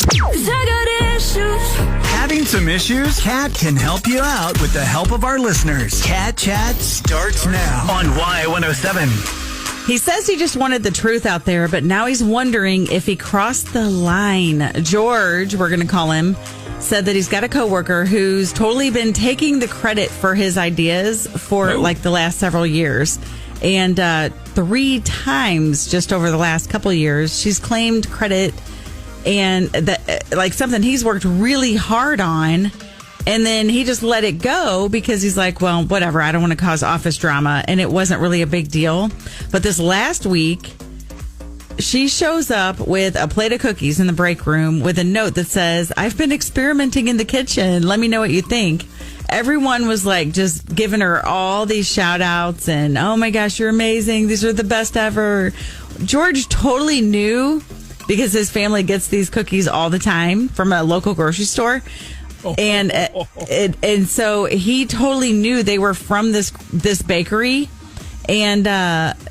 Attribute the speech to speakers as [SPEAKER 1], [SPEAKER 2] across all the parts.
[SPEAKER 1] 'Cause I got issues.
[SPEAKER 2] Having some issues? Kat can help you out with the help of our listeners. Kat Chat starts now on Y107.
[SPEAKER 3] He says he just wanted the truth out there, but now he's wondering if he crossed the line. George, we're going to call him, said that he's got a coworker who's totally been taking the credit for his ideas for like the last several years. And 3 times just over the last couple of years, she's claimed credit and that like something he's worked really hard on. And then he just let it go because he's like, well, whatever. I don't want to cause office drama. And it wasn't really a big deal. But this last week, she shows up with a plate of cookies in the break room with a note that says, I've been experimenting in the kitchen. Let me know what you think. Everyone was like just giving her all these shout outs and, oh my gosh, you're amazing. These are the best ever. George totally knew because his family gets these cookies all the time from a local grocery store. And so he totally knew they were from this bakery. And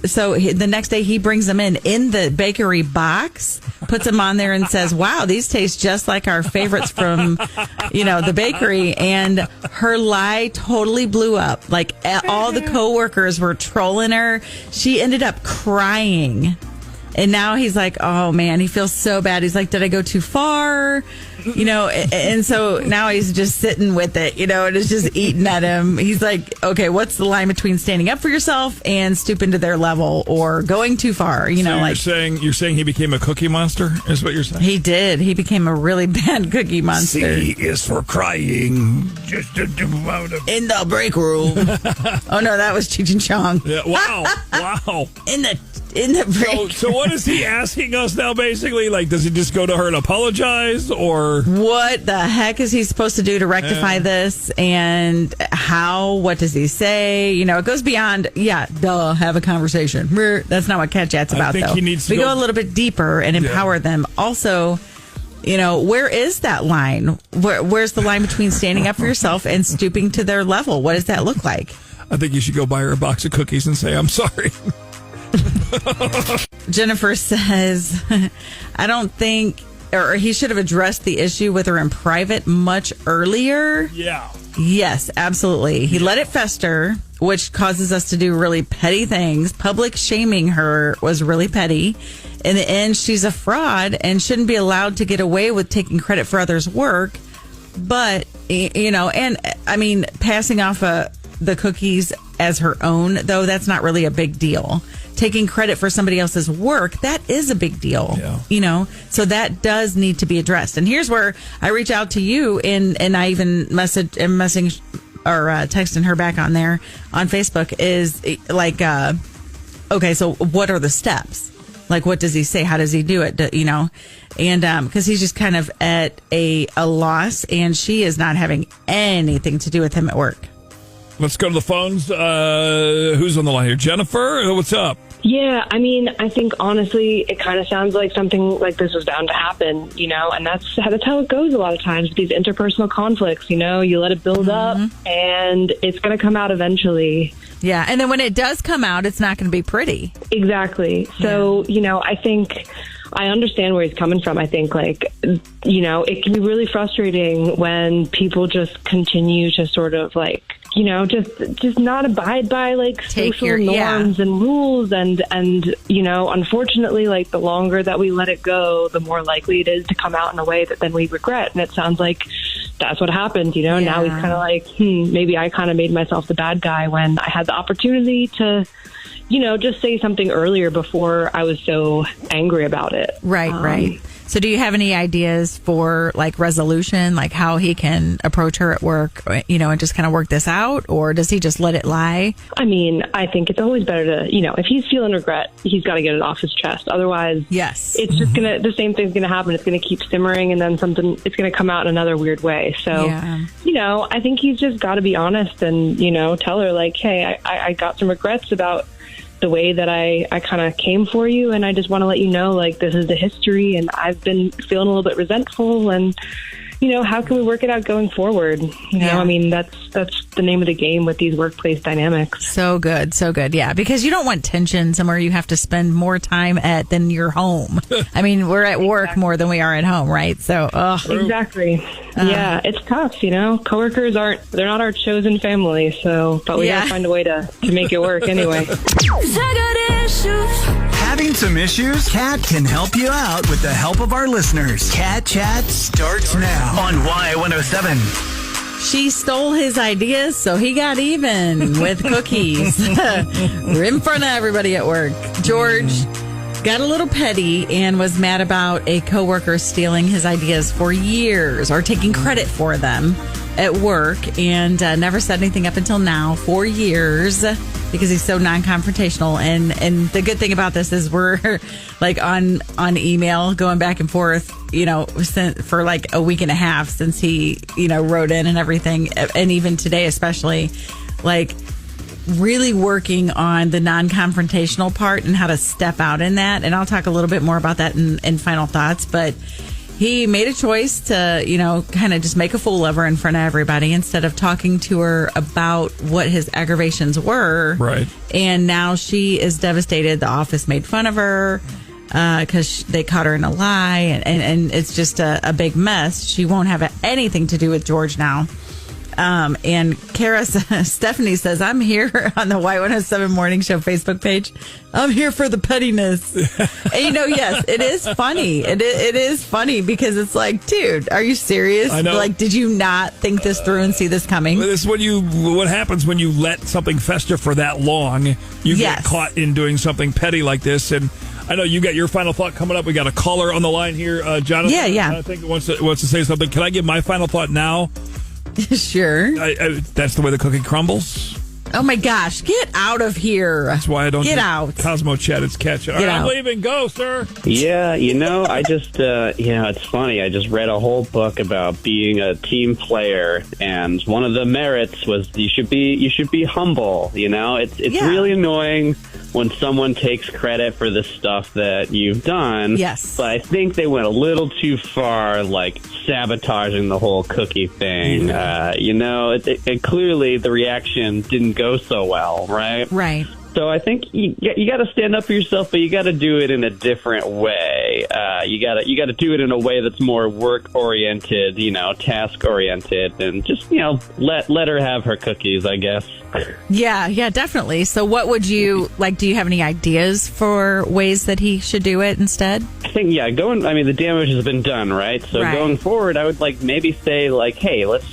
[SPEAKER 3] so the next day he brings them in the bakery box, puts them on there and says, wow, these taste just like our favorites from, the bakery. And her lie totally blew up. Like all the coworkers were trolling her. She ended up crying. And now he's like, oh, man, he feels so bad. He's like, did I go too far? And so now he's just sitting with it, and it's just eating at him. He's like, okay, what's the line between standing up for yourself and stooping to their level or going too far?
[SPEAKER 4] You're saying he became a cookie monster is what you're saying?
[SPEAKER 3] He did. He became a really bad cookie monster.
[SPEAKER 4] C is for crying. Just in
[SPEAKER 3] the break room. Oh, no, that was Cheech and Chong.
[SPEAKER 4] Yeah, wow.
[SPEAKER 3] In the break.
[SPEAKER 4] So what is he asking us now, basically? Like, does he just go to her and apologize, or
[SPEAKER 3] what the heck is he supposed to do to rectify this? And what does he say? It goes beyond, have a conversation. That's not what Cat Chat's about, though. We go a little bit deeper and empower them. Also, where is that line? Where's the line between standing up for yourself and stooping to their level? What does that look like?
[SPEAKER 4] I think you should go buy her a box of cookies and say, I'm sorry.
[SPEAKER 3] Jennifer says, I don't think, or he should have addressed the issue with her in private much earlier.
[SPEAKER 4] Yeah.
[SPEAKER 3] Yes, absolutely. He let it fester, which causes us to do really petty things. Public shaming her was really petty. In the end, she's a fraud and shouldn't be allowed to get away with taking credit for others' work. But, and I mean, passing off the cookies as her own, though, that's not really a big deal. Taking credit for somebody else's work, that is a big deal. Yeah. So that does need to be addressed. And here's where I reach out to you and I even messaging or texting her back on there on Facebook is like, okay, so what are the steps? Like, what does he say? How does he do it? And because he's just kind of at a loss and she is not having anything to do with him at work.
[SPEAKER 4] Let's go to the phones. Who's on the line here? Jennifer, what's up?
[SPEAKER 5] Yeah, I mean, I think honestly, it kind of sounds like something like this was bound to happen, and that's how it goes a lot of times with these interpersonal conflicts. You let it build up and it's going to come out eventually.
[SPEAKER 3] Yeah, and then when it does come out, it's not going to be pretty.
[SPEAKER 5] Exactly. So, I think I understand where he's coming from. I think, it can be really frustrating when people just continue to sort of just not abide by social norms and rules and unfortunately the longer that we let it go, the more likely it is to come out in a way that then we regret. And it sounds like that's what happened. Now he's kind of like, maybe I kind of made myself the bad guy when I had the opportunity to just say something earlier before I was so angry about it.
[SPEAKER 3] Right. So do you have any ideas for resolution, how he can approach her at work, and just kind of work this out? Or does he just let it lie?
[SPEAKER 5] I mean, I think it's always better to, if he's feeling regret, he's got to get it off his chest. Otherwise,
[SPEAKER 3] yes,
[SPEAKER 5] it's just the same thing's going to happen. It's going to keep simmering and then it's going to come out in another weird way. So, I think he's just got to be honest and, tell her hey, I got some regrets about the way that I kind of came for you, and I just want to let you know, this is the history, and I've been feeling a little bit resentful, and how can we work it out going forward?
[SPEAKER 3] Yeah.
[SPEAKER 5] I mean, that's the name of the game with these workplace dynamics.
[SPEAKER 3] So good. Yeah, because you don't want tension somewhere you have to spend more time at than your home. I mean, we're at work more than we are at home, right? So,
[SPEAKER 5] Exactly. Yeah, it's tough, Coworkers they're not our chosen family, but we gotta find a way to make it work anyway.
[SPEAKER 1] 'Cause I got issues.
[SPEAKER 2] Having some issues? Kat can help you out with the help of our listeners. Kat Chat starts now on Y107.
[SPEAKER 3] she stole his ideas, so he got even with cookies in front of everybody at work. George got a little petty and was mad about a coworker stealing his ideas for years or taking credit for them at work, and never said anything up until now, 4 years, because he's so non-confrontational. And the good thing about this is we're like on email going back and forth, for like a week and a half since he, wrote in and everything. And even today, especially, like really working on the non-confrontational part and how to step out in that. And I'll talk a little bit more about that in final thoughts, but he made a choice to, kind of just make a fool of her in front of everybody instead of talking to her about what his aggravations were.
[SPEAKER 4] Right.
[SPEAKER 3] And now she is devastated. The office made fun of her because they caught her in a lie. And it's just a big mess. She won't have anything to do with George now. And Stephanie says, I'm here on the Y107 Morning Show Facebook page. I'm here for the pettiness. And yes, it is funny. It is funny because it's like, dude, are you serious?
[SPEAKER 4] I know.
[SPEAKER 3] Like, did you not think this through and see this coming?
[SPEAKER 4] This is what happens when you let something fester for that long. You get caught in doing something petty like this. And I know you got your final thought coming up. We got a caller on the line here, Jonathan.
[SPEAKER 3] Yeah.
[SPEAKER 4] I think wants to say something. Can I give my final thought now?
[SPEAKER 3] Sure.
[SPEAKER 4] That's the way the cookie crumbles.
[SPEAKER 3] Oh my gosh, get out of here.
[SPEAKER 4] That's why I don't
[SPEAKER 3] get
[SPEAKER 4] do
[SPEAKER 3] out.
[SPEAKER 4] Cosmo Chat. It's Catch. All right, I'm leaving. Go, sir.
[SPEAKER 6] Yeah, I just, it's funny. I just read a whole book about being a team player, and one of the merits was you should be humble. It's really annoying when someone takes credit for the stuff that you've done.
[SPEAKER 3] Yes.
[SPEAKER 6] But I think they went a little too far, like sabotaging the whole cookie thing. It clearly the reaction didn't go so well, right?
[SPEAKER 3] Right.
[SPEAKER 6] So I think you got to stand up for yourself, but you got to do it in a different way. You got to do it in a way that's more work oriented, task oriented, and just let her have her cookies, I guess.
[SPEAKER 3] Yeah, definitely. So what would you like? Do you have any ideas for ways that he should do it instead?
[SPEAKER 6] I think the damage has been done, right? So going forward, I would maybe say hey, let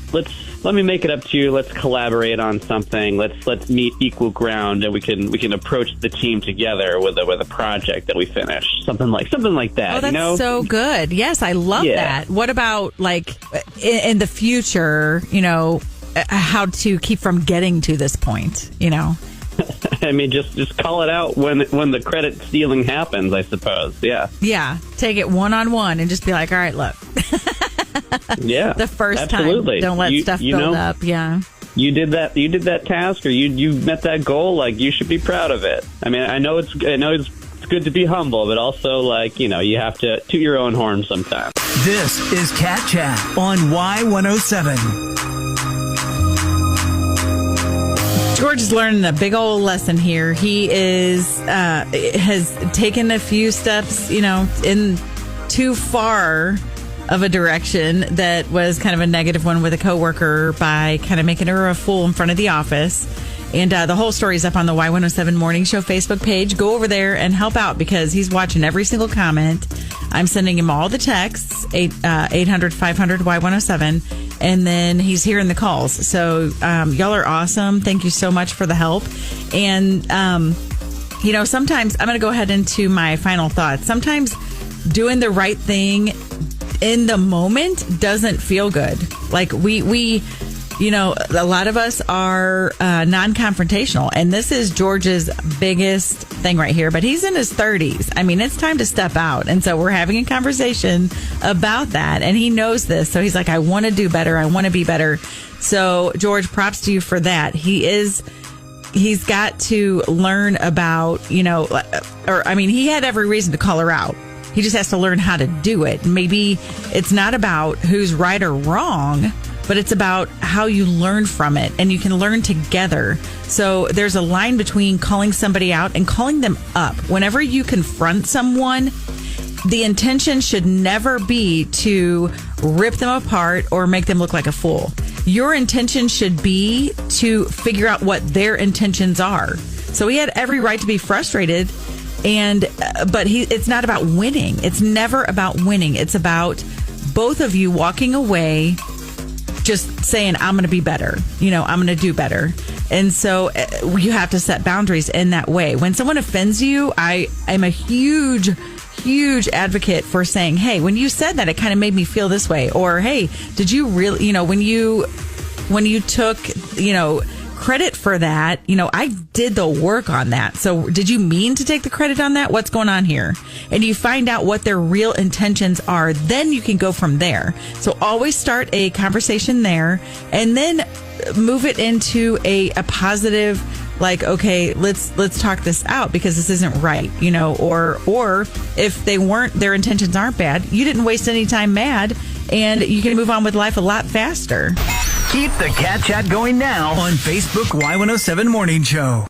[SPEAKER 6] me make it up to you. Let's collaborate on something. Let's meet equal ground, and we can approach the team together with a project that we finish. Something like that.
[SPEAKER 3] Oh, that's so good. Yes, I love that. What about in the future? How to keep from getting to this point?
[SPEAKER 6] I mean, just call it out when the credit stealing happens, I suppose. Yeah.
[SPEAKER 3] Yeah. Take it one-on-one and just be like, all right, look.
[SPEAKER 6] Yeah.
[SPEAKER 3] The first
[SPEAKER 6] absolutely.
[SPEAKER 3] time. Don't let stuff build up. Yeah.
[SPEAKER 6] You did that task, or you met that goal. You should be proud of it. I mean, I know it's good to be humble, but also you have to toot your own horn sometimes.
[SPEAKER 2] This is Cat Chat on Y107.
[SPEAKER 3] George is learning a big old lesson here. He has taken a few steps, in too far of a direction that was kind of a negative one with a coworker by kind of making her a fool in front of the office. And the whole story is up on the Y107 Morning Show Facebook page. Go over there and help out because he's watching every single comment. I'm sending him all the texts, 800-500-Y107, and then he's hearing the calls. So y'all are awesome. Thank you so much for the help. And, sometimes I'm going to go ahead into my final thoughts. Sometimes doing the right thing in the moment doesn't feel good. A lot of us are non-confrontational, and this is George's biggest thing right here, but he's in his 30s. I mean, it's time to step out. And so we're having a conversation about that, and he knows this. So he's like, I want to do better. I want to be better. So George, props to you for that. He's got to learn about, he had every reason to call her out. He just has to learn how to do it. Maybe it's not about who's right or wrong, but it's about how you learn from it, and you can learn together. So there's a line between calling somebody out and calling them up. Whenever you confront someone, the intention should never be to rip them apart or make them look like a fool. Your intention should be to figure out what their intentions are. So he had every right to be frustrated, but it's not about winning. It's never about winning. It's about both of you walking away just saying, I'm going to be better. I'm going to do better. And so you have to set boundaries in that way. When someone offends you, I'm a huge advocate for saying, hey, when you said that, it kind of made me feel this way. Or, hey, did you really, when you took, credit for that, I did the work on that. So did you mean to take the credit on that? What's going on here? And you find out what their real intentions are. Then you can go from there. So always start a conversation there and then move it into a positive, like, okay, let's talk this out because this isn't right, or if their intentions aren't bad, you didn't waste any time mad, and you can move on with life a lot faster.
[SPEAKER 2] Keep the Cat Chat going now on Facebook Y107 Morning Show.